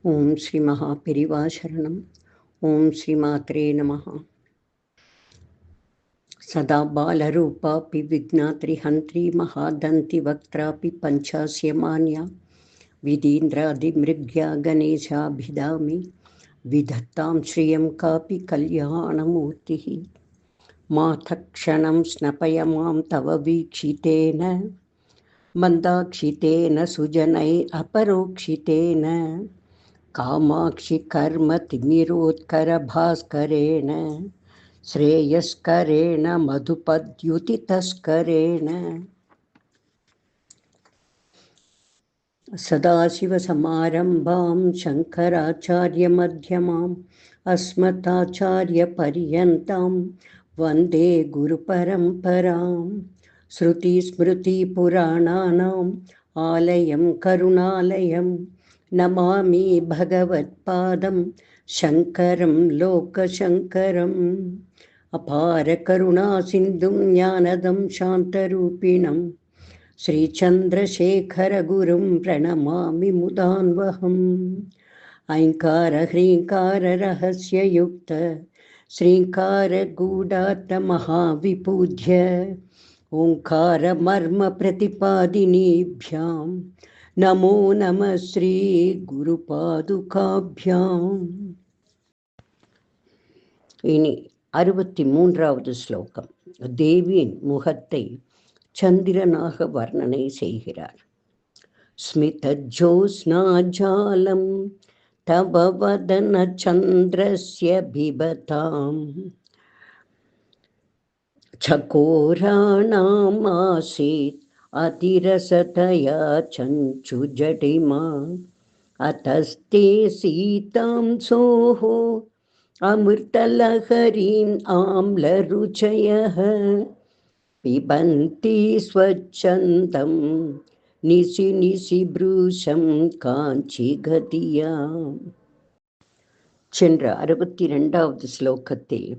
ஓம் ஸ்ரீ மகா பெரிவா சரணம். ஓம் ஸ்ரீ மாத்ரே நமஹ. சதா பாலரூபாபி விக்னாத்ரி ஹந்த்ரி மகாதந்தி வக்த்ராபி பஞ்சாஸ்யமான்யா விதீந்திராதிமிருக்யா கணேசாபிதாமி விதத்தாம் ஸ்ரீயம் காபி கல்யாணமூர்த்திஹி. மாதக்ஷணம் ஸ்னபய மாம் தவ வீக்ஷிதேன மந்தாக்ஷிதேன சுஜனை அபரோக்ஷிதேன காமாட்சி கர்ம திமிரோத்கர பாஸ்கரேண ஸ்ரேயஸ்கரேண மதுபத்யுதி தஸ்கரேண. சதாசிவசமாரம்பாம் சங்கராச்சாரிய மத்யமாம் அஸ்மதாச்சாரிய பரியந்தாம் வந்தே குரு பரம்பராம். ஸ்ருதி ஸ்மிருதி புராணானாம் ஆலயம் கருணாலயம் நமாமி பகவத்பாதம் சங்கரம் லோகசங்கரம். அபார கருணா சிந்தும் ஞானதம் சாந்தரூபிணம் ஸ்ரீசந்திரசேகர குரும் பிரணமாமி முதான்வகம். ஐங்கார ஹ்ரீங்கார ரஹஸ்யயுக்த ஸ்ரீங்கார கூடார்த்த மகாவிபூஜ்ய ஓங்கார மர்ம பிரதிபாதினீभ्यां நமோ நம ஸ்ரீ குரு பாதுகாभ्याம். இனி 63வது ஸ்லோகம். தேவியின் முகத்தை சந்திரனாக வர்ணனை செய்கிறார். ஸ்மித ஜோஸ்னாஜாலம் தவ வதன சந்திரஸ்ய பிபதாம் சகோராணாம் ஆசீத் அதிரசதயா சஞ்சு ஜடிமா அத்தஸ்தே சீதாம் சோஹோ அமிர்தலஹரீம் ஆம்லருச்சயः பிபந்தி ஸ்வச்சந்தம் நிசி நிசி ப்ரூஷம் காஞ்சி கதியாம். சென்ற 62வது ஸ்லோகத்தில்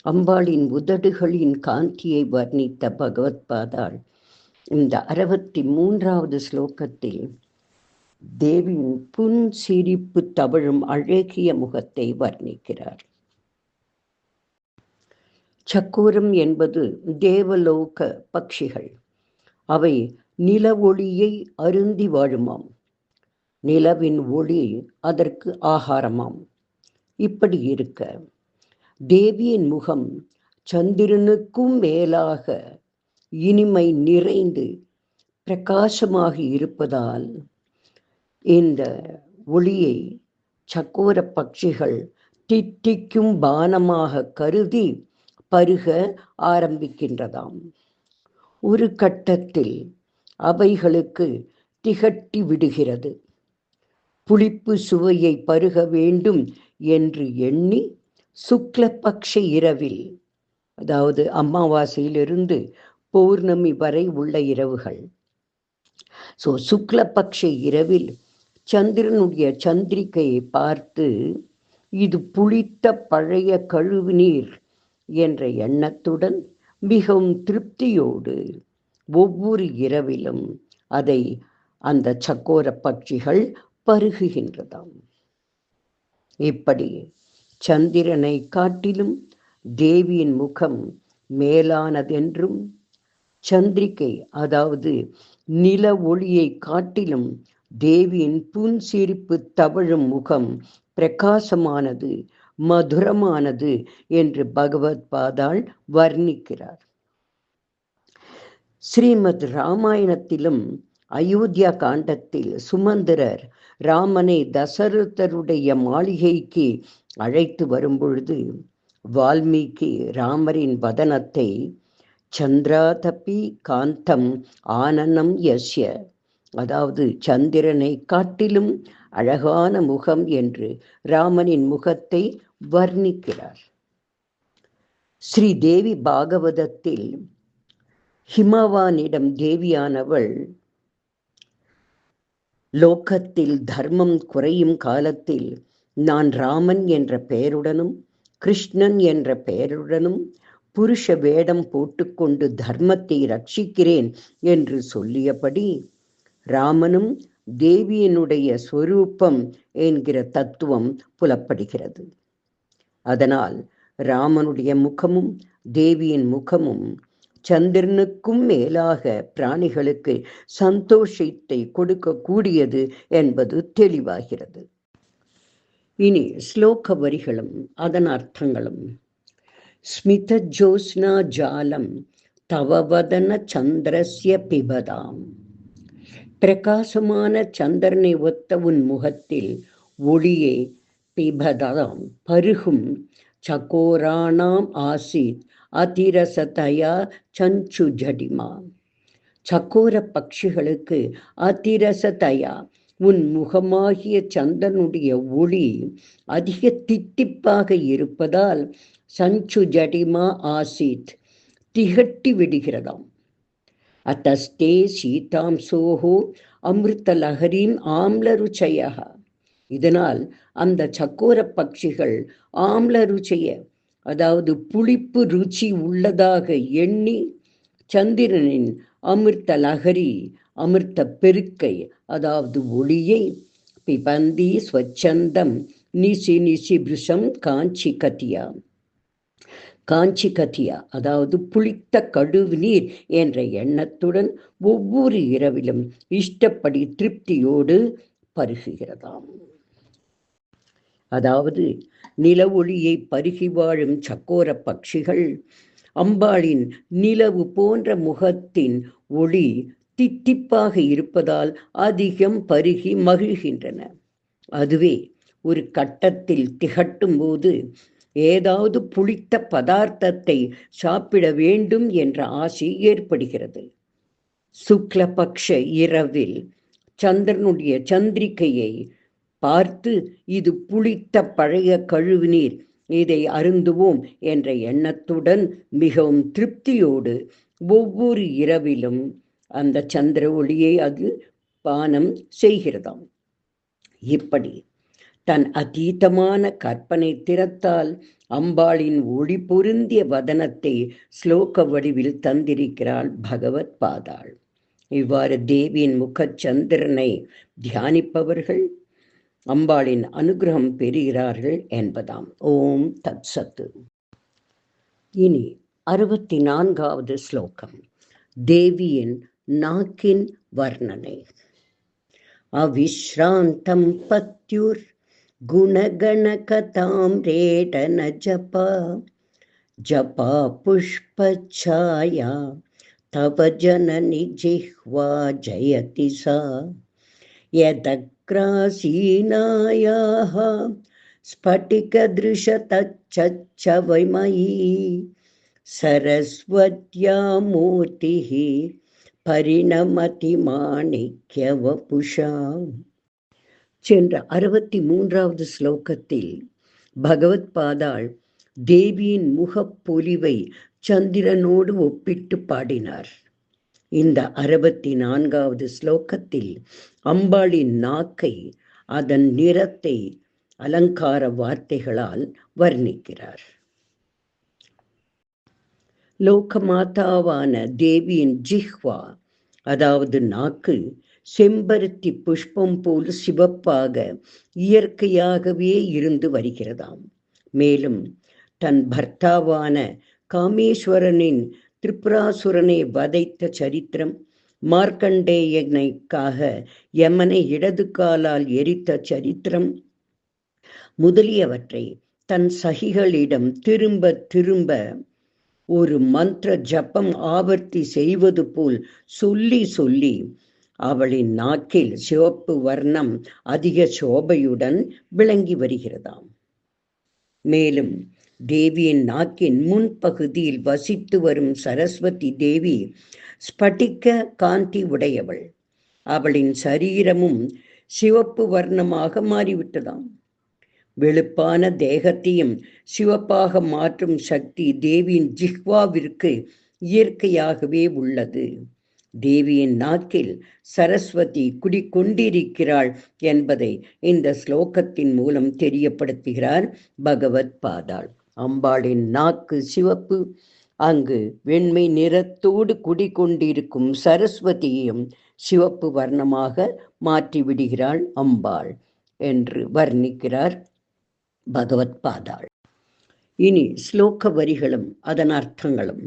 அம்பாளின் உதடுகளின் காந்தியை வர்ணித்த பகவத்பாதாள் இந்த 63வது ஸ்லோகத்தில் தேவியின் புன் சிரிப்பு தவழும் அழகிய முகத்தை வர்ணிக்கிறார். சக்கோரம் என்பது தேவலோக பட்சிகள். அவை நில ஒளியை அருந்தி வாழுமாம். நிலவின் ஒளி அதற்கு ஆகாரமாம். இப்படி இருக்க தேவியின் முகம் சந்திரனுக்கும் மேலாக இனிமை நிறைந்து பிரகாசமாக இருப்பதால் இந்த ஒளியை சக்கோர பட்சிகள் தித்திக்கும் பானமாக கருதி பருக ஆரம்பிக்கின்றதாம். ஒரு கட்டத்தில் அவைகளுக்கு திகட்டி விடுகிறது. புளிப்பு சுவையை பருக வேண்டும் என்று எண்ணி சுக்லபக்ஷ இரவில், அதாவது அமாவாசையிலிருந்து பௌர்ணமி வரை உள்ள இரவுகள், சுக்லபக்ஷ இரவில் சந்திரனுடைய சந்திரிகையை பார்த்து இது புளித்த பழைய கழுவு நீர் என்ற எண்ணத்துடன் மிகவும் திருப்தியோடு ஒவ்வொரு இரவிலும் அதை அந்த சக்கோர பட்சிகள் பருகுகின்றதாம். இப்படி சந்திரனை காட்டிலும் தேவியின் முகம் மேலானதென்றும், சந்திரிகை அதாவது நில ஒளியை காட்டிலும் தேவியின் புன்சிரிப்பு தவழும் முகம் பிரகாசமானது, மதுரமானது என்று பகவத்பாதாள் வர்ணிக்கிறார். ஸ்ரீமத் ராமாயணத்திலும் அயோத்தியா காண்டத்தில் சுமந்திரர் ராமனை தசரதருடைய மாளிகைக்கு அழைத்து வரும்பொழுது வால்மீகி ராமரின் வதனத்தை சந்திராதபி காந்தம் ஆனனம் யஸ்ய, அதாவது சந்திரனை காட்டிலும் அழகான முகம் என்று ராமனின் முகத்தை வர்ணிக்கிறார். ஸ்ரீ தேவி பாகவதத்தில் ஹிமவானிடம் தேவியானவள் லோகத்தில் தர்மம் குறையும் காலத்தில் நான் ராமன் என்ற பெயருடனும் கிருஷ்ணன் என்ற பெயருடனும் புருஷ வேடம் போட்டுக்கொண்டு தர்மத்தை ரட்சிக்கிறேன் என்று சொல்லியபடி ராமனும் தேவியினுடைய ஸ்வரூபம் என்கிற தத்துவம் புலப்படுகிறது. அதனால் ராமனுடைய முகமும் தேவியின் முகமும் சந்திரனுக்கும் மேலாக பிராணிகளுக்கு சந்தோஷத்தை கொடுக்கக்கூடியது என்பது தெளிவாகிறது. இனி ஸ்லோக வரிகளும் அதன் அர்த்தங்களும். ஸ்மித ஜோஸ்னா ஜாலம் தவவதன சந்திரஸ்ய பிபதாம். பிரகாசமான சந்திரனை ஒத்த உன் முகத்தில் ஒளியே பிபதாம் பருகும். சகோராணாம் ஆசித் அதிரசதயா சஞ்சு ஜடிமா. சக்கோர பட்சிகளுக்கு அதிரசதயா உன் முகமாகிய சந்திரனுடைய ஒளி அதிக தித்திப்பாக இருப்பதால் சஞ்சு ஜடிமா ஆசித் திகட்டி விடுகிறதாம். அத்தஸ்தே சீதாம்சோஹோ அமிர்தலஹரீம் ஆம்லருச்சய. இதனால் அந்த சக்கோர பட்சிகள் ஆம்லருச்சய, அதாவது புளிப்பு ருச்சி உள்ளதாக எண்ணி சந்திரனின் அமிர்த லஹரி அமிர்த பெருக்கை, அதாவது ஒளியை பிபந்தி ஸ்வச்சந்தம் நிசி நிசி பிருஷம் காஞ்சி கத்தியா. காஞ்சி கத்தியா அதாவது புளித்த கடுகு நீர் என்ற எண்ணத்துடன் ஒவ்வொரு இரவிலும் இஷ்டப்படி திருப்தியோடு பருகுகிறதாம். அதாவது நில ஒளியை பருகி வாழும் சக்கோர பட்சிகள் அம்பாளின் நிலவு போன்ற முகத்தின் ஒளி தித்திப்பாக இருப்பதால் அதிகம் பருகி மகிழ்கின்றன. அதுவே ஒரு கட்டத்தில் திகட்டும் போது ஏதாவது புளித்த பதார்த்தத்தை சாப்பிட வேண்டும் என்ற ஆசை ஏற்படுகிறது. சுக்லபக்ஷ இரவில் சந்திரனுடைய சந்திரிகையை பார்த்து இது புளித்த பழைய கழுவுநீர், இதை அருந்துவோம் என்ற எண்ணத்துடன் மிகவும் திருப்தியோடு ஒவ்வொரு இரவிலும் அந்த சந்திர ஒளியை அது பானம் செய்கிறதாம். இப்படி தன் அதீதமான கற்பனை திறத்தால் அம்பாளின் ஒளி பொருந்திய வதனத்தை ஸ்லோக வடிவில் தந்திருக்கிறாள் பகவத் பாதாள். இவ்வாறு தேவியின் முகச்சந்திரனை தியானிப்பவர்கள் அம்பாளின் அனுகிரகம் பெறுகிறார்கள் என்பதாம். ஓம் தத் சத்து. இனி 64வது ஸ்லோகம். தேவியின் நாக்கின் வர்ணனை. அவிஸ்ராந்தம் பத்யுர் குணகணகதாம் ரேடன ஜபா ஜபா புஷ்பச்சாயா தவ ஜனனி ஜிஹ்வா ஜயதி சா யதக்ராசீனாயாஹ ஸ்படிகத்ருஷதச்சச்சவைமயீ சரஸ்வத்யா மூர்த்திஹ பரிணமதி மாணிக்யவபுஷா. சென்ற 63வது ஸ்லோகத்தில் பகவத் பாதாள் தேவியின் முகப்பொலிவை சந்திரனோடு ஒப்பிட்டு பாடினார். இந்த 64வது ஸ்லோகத்தில் அம்பாளின் நாக்கை, அதன் நிறத்தை அலங்கார வார்த்தைகளால் வர்ணிக்கிறார். லோகமாதாவான தேவியின் ஜிஹ்வா, அதாவது நாக்கு, செம்பருத்தி புஷ்பம் போல் சிவப்பாக இயற்கையாகவே இருந்து வருகிறதாம். மேலும் தன் பர்த்தாவான காமேஸ்வரனின் திரிபுராசுரனை வதைத்த சரித்திரம், மார்க்கண்டேயனுக்காக யமனை இடது காலால் எரித்த சரித்திரம் முதலியவற்றை தன் சகிகளிடம் திரும்ப திரும்ப ஒரு மந்திர ஜபம் ஆவர்த்தி செய்வது போல் சொல்லி சொல்லி அவளின் நாக்கில் சிவப்பு வர்ணம் அதிக சோபையுடன் விளங்கி வருகிறதாம். மேலும் தேவியின் நாக்கின் முன்பகுதியில் வசித்து வரும் சரஸ்வதி தேவி ஸ்படிக காந்தி உடையவள். அவளின் சரீரமும் சிவப்பு வர்ணமாக மாறிவிட்டதாம். வெளுப்பான தேகத்தையும் சிவப்பாக மாற்றும் சக்தி தேவியின் ஜிஹ்வாவிற்கு இயற்கையாகவே உள்ளது. தேவியின் நாக்கில் சரஸ்வதி குடிக்கொண்டிருக்கிறாள் என்பதை இந்த ஸ்லோகத்தின் மூலம் தெரியப்படுத்துகிறார் பகவத் பாதாள். அம்பாளின் நாக்கு சிவப்பு, அங்கு வெண்மை நிறத்தோடு குடிக்கொண்டிருக்கும் சரஸ்வதியையும் சிவப்பு வர்ணமாக மாற்றிவிடுகிறாள் அம்பாள் என்று வர்ணிக்கிறார் பகவத்பாதாள். இனி ஸ்லோக வரிகளும் அதன் அர்த்தங்களும்.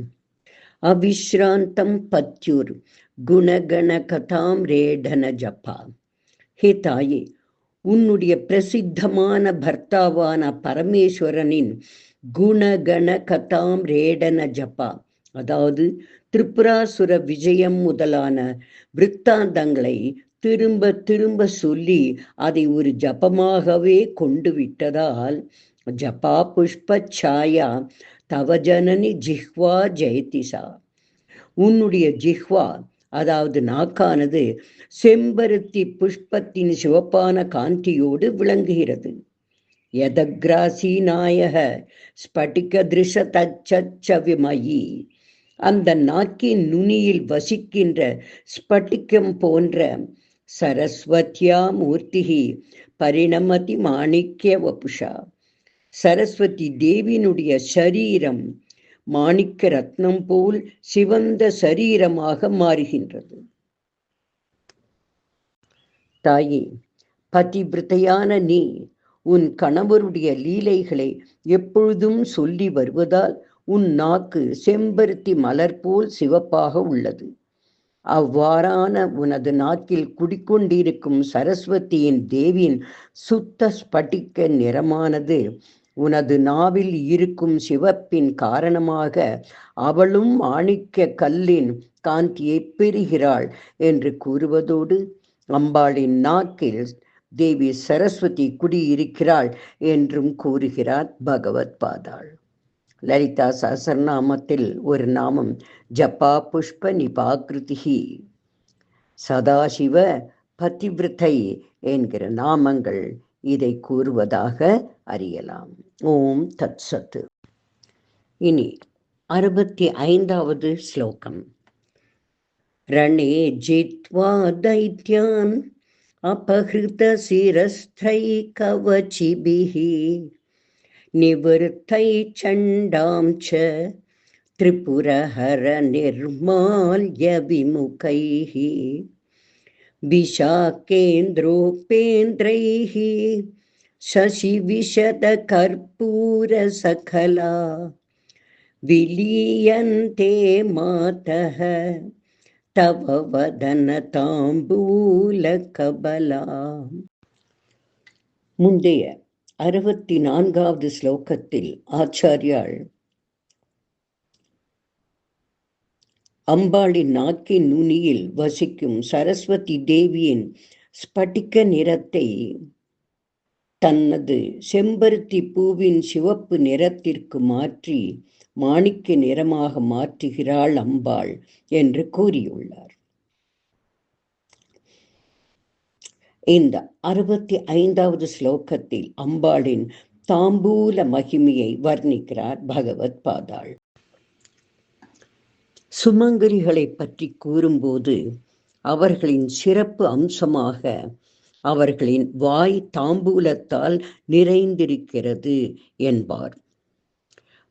அவிஸ்ராந்தம் பத்யுர் குணகண கதாம் ரேடன ஜபா. ஹே தாயே, உன்னுடைய பிரசித்தமான பர்த்தாவான பரமேஸ்வரனின் குணகண கதாம் ரேடன ஜபா, அதாவது திரிபுராசுர விஜயம் முதலான விருத்தாந்தங்களை திரும்ப திரும்ப சொல்லி அதை ஒரு ஜபமாகவே கொண்டு விட்டதால் ஜபா புஷ்ப சாயா தவஜனனி ஜிஹ்வா ஜெயதிசா. உன்னுடைய ஜிஹ்வா, அதாவது நாக்கானது செம்பருத்தி புஷ்பத்தின் சிவப்பான காந்தியோடு விளங்குகிறது. யதக்ராசி நாயக ஸ்படிக திருஷ தச்சவிமயி. அந்த நாக்கின் நுனியில் வசிக்கின்ற ஸ்பட்டிகம் போன்ற சரஸ்வத்யா மூர்த்திகி பரிணமதி மாணிக்ய வபுஷா. சரஸ்வதி தேவியினுடைய சரீரம் மாணிக்க ரத்னம் போல் சிவந்த சரீரமாக மாறுகின்றது. தாயே, பதிவிரதையான நீ உன் கணவருடைய லீலைகளை எப்பொழுதும் சொல்லி வருவதால் உன் நாக்கு செம்பருத்தி மலர் போல் சிவப்பாக உள்ளது. அவ்வாறான உனது நாக்கில் குடிக்கொண்டிருக்கும் சரஸ்வதியின் தேவியின் சுத்த ஸ்படிக்க நிறமானது உனது நாவில் இருக்கும் சிவப்பின் காரணமாக அவளும் மாணிக்க கல்லின் காந்தியை பெறுகிறாள் என்று கூறுவதோடு அம்பாளின் நாக்கில் தேவி சரஸ்வதி குடியிருக்கிறாள் என்றும் கூறுகிறார் பகவத்பாதாள். லலிதா சஹஸ்ரநாமத்தில் ஒரு நாமம் ஜபா புஷ்ப நிபாகிருதி, சதாசிவ பதிவிரதை என்கிற நாமங்கள் இதை கூறுவதாக அறியலாம். ஓம் தத் சத். இனி 65வது ஸ்லோகம். ரணே ஜித்வா தைத்யான் அபஹ்ருத சிரஸ்தை கவச்சிபிஹி நிவர்த்தை சண்டாம் ச திரிபுரஹர நிர்மால்ய விமுகைஹி விஷாகேந்திரோபேந்திரைஹி சசி விஷத கற்பூர சகலா விலீயந்தே மாதஹ தவ வதன தாம்பூல கபலா. முந்தைய 64வது ஸ்லோகத்தில் ஆச்சாரியாள் அம்பாளின் நாக்கின் நுனியில் வசிக்கும் சரஸ்வதி தேவியின் ஸ்படிக நிறத்தை தனது செம்பருத்தி பூவின் சிவப்பு நிறத்திற்கு மாற்றி மாணிக்க நிறமாக மாற்றுகிறாள் அம்பாள் என்று கூறியுள்ளார். இந்த 65வது ஸ்லோகத்தில் அம்பாளின் தாம்பூல மகிமையை வர்ணிக்கிறார் பகவத்பாதாள். சுமங்கலிகளை பற்றி கூறும்போது அவர்களின் சிறப்பு அம்சமாக அவர்களின் வாய் தாம்பூலத்தால் நிறைந்திருக்கிறது என்பார்.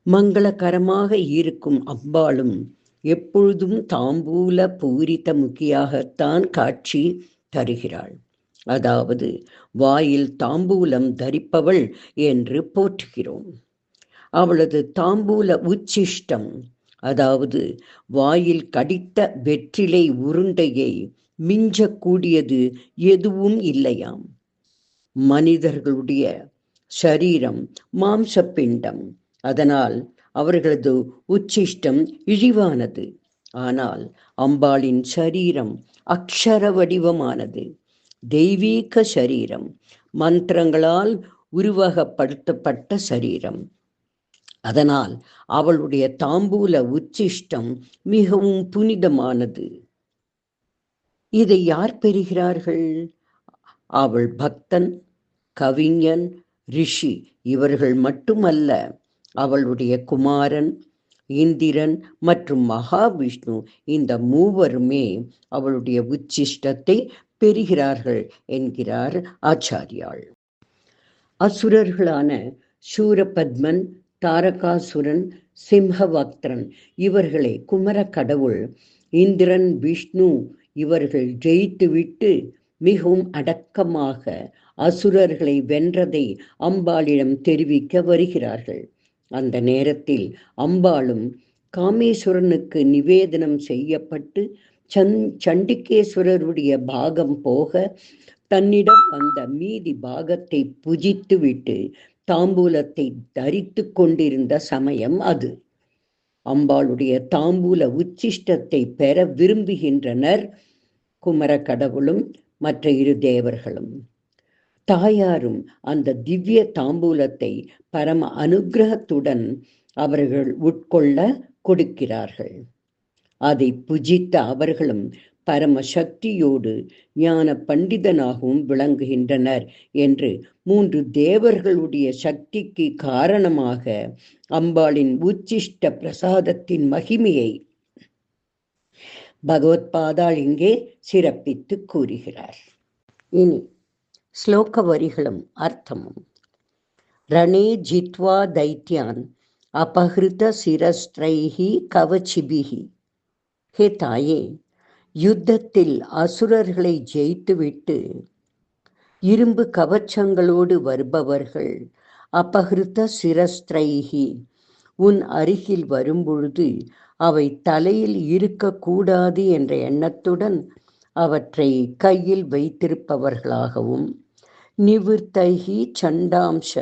மங்களகரமாக இருக்கும் அம்பாளும் எப்பொழுதும் தாம்பூல பூரித முக்கியாகத்தான் காட்சி தருகிறாள். அதாவது வாயில் தாம்பூலம் தரிப்பவள் என்று போற்றுகிறோம். அவளது தாம்பூல உச்சிஷ்டம், அதாவது வாயில் கடித்த வெற்றிலை உருண்டையை மிஞ்சக்கூடியது எதுவும் இல்லையாம். மனிதர்களுடைய சரீரம் மாம்சப்பிண்டம், அதனால் அவர்களது உச்சிஷ்டம் இழிவானது. ஆனால் அம்பாளின் சரீரம் அக்ஷர வடிவமானது, தெய்வீக சரீரம், மந்திரங்களால் உருவகப்படுத்தப்பட்ட சரீரம். அதனால் அவளுடைய தாம்பூல உச்சிஷ்டம் மிகவும் புனிதமானது. இதை யார் பெறுகிறார்கள்? அவள் பக்தன், கவிஞன், ரிஷி இவர்கள் மட்டுமல்ல, அவளுடைய குமாரன், இந்திரன் மற்றும் மகாவிஷ்ணு, இந்த மூவருமே அவளுடைய உச்சிஷ்டத்தை பெறுகிறார்கள் என்கிறார் ஆச்சாரியாள். அசுரர்களான சூரபத்மன், தாரகாசுரன், சிம்ஹவக்திரன் இவர்களை குமர கடவுள், இந்திரன், விஷ்ணு இவர்கள் ஜெயித்துவிட்டு மிகவும் அடக்கமாக அசுரர்களை வென்றதை அம்பாளிடம் தெரிவிக்க வருகிறார்கள். அந்த நேரத்தில் அம்பாளும் காமேஸ்வரனுக்கு நிவேதனம் செய்யப்பட்டு சண்டிகேஸ்வரருடைய பாகம் போக தன்னிடம் வந்த மீதி பாகத்தை புஜித்துவிட்டு தாம்பூலத்தை தரித்து கொண்டிருந்த சமயம் அது. அம்பாளுடைய தாம்பூல உச்சிஷ்டத்தை பெற விரும்புகின்றனர் குமர கடவுளும் மற்ற இரு தேவர்களும். தாயாரும் அந்த திவ்ய தாம்பூலத்தை பரம அனுகிரகத்துடன் அவர்கள் உட்கொள்ள கொடுக்கிறார்கள். அதை புஜித்த அவர்களும் பரம சக்தியோடு ஞான பண்டிதனாகவும் விளங்குகின்றனர் என்று 3 தேவர்களுடைய சக்திக்கு காரணமாக அம்பாளின் உச்சிஷ்ட பிரசாதத்தின் மகிமையை பகவத்பாதாள் இங்கே சிறப்பித்து கூறுகிறார். இனி ஸ்லோக வரிகளும் அர்த்தமும். ரணே ஜித்வா தைத்யான் அபஹிருத சிரஸ்திரைஹி கவச்சிபிஹி. ஹே தாயே, யுத்தத்தில் அசுரர்களை ஜெயித்துவிட்டு இரும்பு கவச்சங்களோடு வருபவர்கள் அபஹிருத சிரஸ்திரைஹி உன் அருகில் வரும்பொழுது அவை தலையில் இருக்கக்கூடாது என்ற எண்ணத்துடன் அவற்றை கையில் வைத்திருப்பவர்களாகவும், நிவிர்த்தைஹி சண்டாம்ச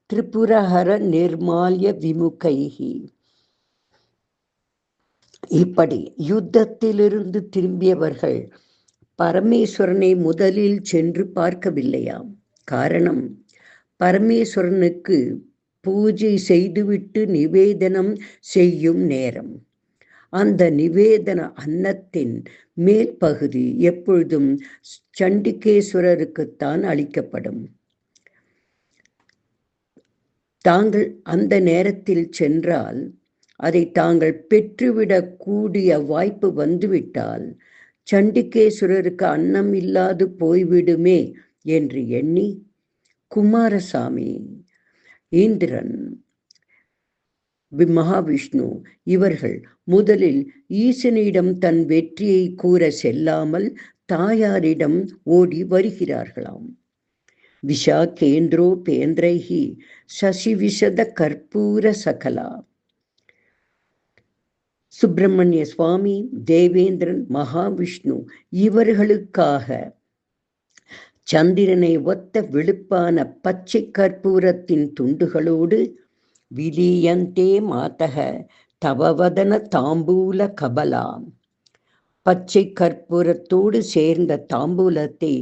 திரிபுரஹர நிர்மால்ய விமுகைஹி, இப்படி யுத்தத்திலிருந்து திரும்பியவர்கள் பரமேஸ்வரனை முதலில் சென்று பார்க்கவில்லையாம். காரணம், பரமேஸ்வரனுக்கு பூஜை செய்துவிட்டு நிவேதனம் செய்யும் நேரம். அந்த நிவேதன அன்னத்தின் மேல் பகுதி எப்பொழுதும் சண்டிகேஸ்வரருக்குத்தான் அளிக்கப்படும். தாங்கள் அந்த நேரத்தில் சென்றால் அதை தாங்கள் பெற்றுவிடக்கூடிய வாய்ப்பு வந்துவிட்டால் சண்டிகேஸ்வரருக்கு அன்னம் இல்லாது போய்விடுமே என்று எண்ணி குமாரசாமி, இந்திரன், மகாவிஷ்ணு இவர்கள் முதலில் ஈசனிடம் தன் வெற்றியை கூற செல்லாமல் தாயாரிடம் ஓடி வருகிறார்களாம். விஷா கேந்திரோ பேந்திரைஹி சசி விஷத கற்பூர சகலா. சுப்பிரமணிய சுவாமி, தேவேந்திரன், மகாவிஷ்ணு இவர்களுக்காக சந்திரனை ஒத்த வெளுப்பான பச்சை கற்பூரத்தின் துண்டுகளோடு விலியந்தே மாதக தவவதன தாம்பூல கபலாம், பச்சை கற்பூரத்தோடு சேர்ந்த தாம்பூலத்தை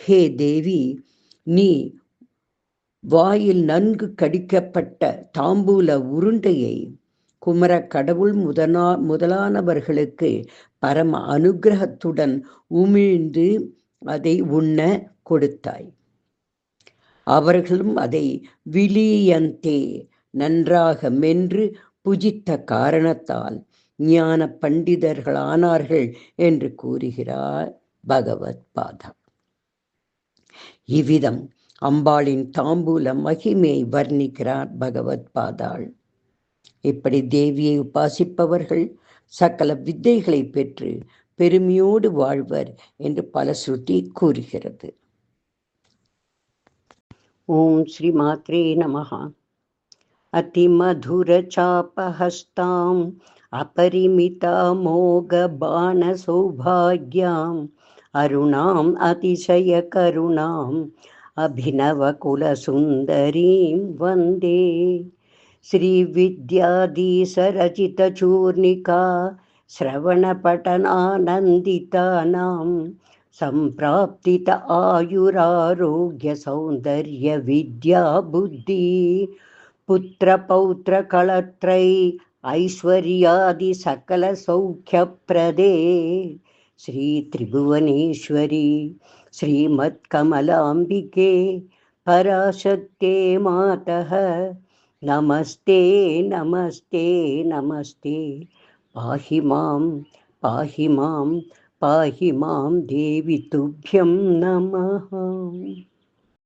ஹே தேவி, நீ வாயில் நன்கு கடிக்கப்பட்ட தாம்பூல உருண்டையை குமர கடவுள் முதலானவர்களுக்கு பரம அனுகிரகத்துடன் உமிழ்ந்து அதை உண்ண கொடுத்தாய். அவர்களும் அதை விலியந்தே நன்றாக மென்று புஜித்த காரணத்தால் ஞான பண்டிதர்களானார்கள் என்று கூறுகிறார் பகவத்பாதா. இவ்விதம் அம்பாளின் தாம்பூல மகிமையை வர்ணிக்கிறார் பகவத்பாதாள். இப்படி தேவியை உபாசிப்பவர்கள் சகல வித்தைகளை பெற்று பெருமையோடு வாழ்வர் என்று பல ஸ்ருதி கூறுகிறது. ஓம் ஸ்ரீ மாத்ரே நமஹ. அதிமதுர சாபஹஸ்தாம் அபரிமிதா மோக பாண சௌபாக்யாம் அருணாம் அதிசய கருணாம் அபிநவ குல சுந்தரீம் வந்தே. ஸ்ரீ வித்யாதீசரச்சித சூர்ணிகா ஸ்ரவணபட்டனானந்திதானாம் சம்பிராப்தித ஆயுராரோக்ய சௌந்தர்ய வித்யா புத்தி புத்திர பௌத்திர களத்ரை ஐஸ்வர்யாதி சகல சௌக்கியப்ரதே ஸ்ரீ திரிபுவனேஸ்வரி ஸ்ரீமத் கமலாம்பிகே பராசக்தே மாதः நமஸ்தே நமஸ்தே நமஸ்தே. பாஹி மாம் பாஹி மாம் பாஹி மாம் தேவி துப்யம் நமः.